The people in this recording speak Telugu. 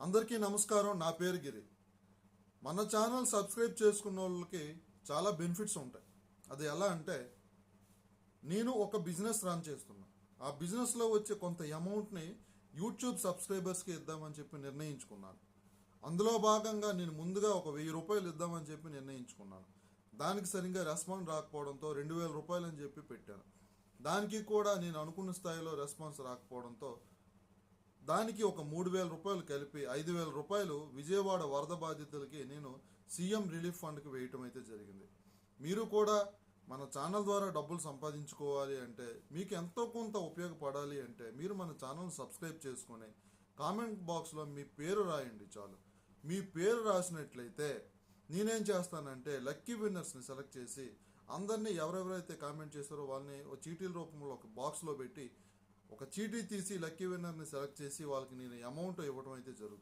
అందరికీ నమస్కారం. నా పేరు గిరి. మన ఛానల్ సబ్స్క్రైబ్ చేసుకున్న వాళ్ళకి చాలా బెనిఫిట్స్ ఉంటాయి. అది ఎలా అంటే, నేను ఒక బిజినెస్ రన్ చేస్తున్నా. ఆ బిజినెస్లో వచ్చే కొంత అమౌంట్ని యూట్యూబ్ సబ్స్క్రైబర్స్కి ఇద్దామని చెప్పి నిర్ణయించుకున్నాను. అందులో భాగంగా నేను ముందుగా ఒక 1000 రూపాయలు ఇద్దామని చెప్పి నిర్ణయించుకున్నాను. దానికి సరిగ్గా రెస్పాన్స్ రాకపోవడంతో 2000 రూపాయలు అని చెప్పి పెట్టాను. దానికి కూడా నేను అనుకున్న స్థాయిలో రెస్పాన్స్ రాకపోవడంతో దానికి ఒక 3000 రూపాయలు కలిపి 5000 రూపాయలు విజయవాడ వరద బాధితులకి నేను సీఎం రిలీఫ్ ఫండ్కి వేయటం అయితే జరిగింది. మీరు కూడా మన ఛానల్ ద్వారా డబ్బులు సంపాదించుకోవాలి అంటే, మీకు ఎంతో కొంత ఉపయోగపడాలి అంటే, మీరు మన ఛానల్ సబ్స్క్రైబ్ చేసుకొని కామెంట్ బాక్స్లో మీ పేరు రాయండి చాలు. మీ పేరు రాసినట్లయితే నేనేం చేస్తానంటే లక్కీ విన్నర్స్ని సెలెక్ట్ చేసి అందరినీ ఎవరెవరైతే కామెంట్ చేస్తారో వాళ్ళని ఒక చీటీల రూపంలో ఒక బాక్స్లో పెట్టి ఒక చీటీ తీసి లక్కీ విన్నర్ని సెలెక్ట్ చేసి వాళ్ళకి నేను అమౌంట్ ఇవ్వడం అయితే జరుగుతుంది.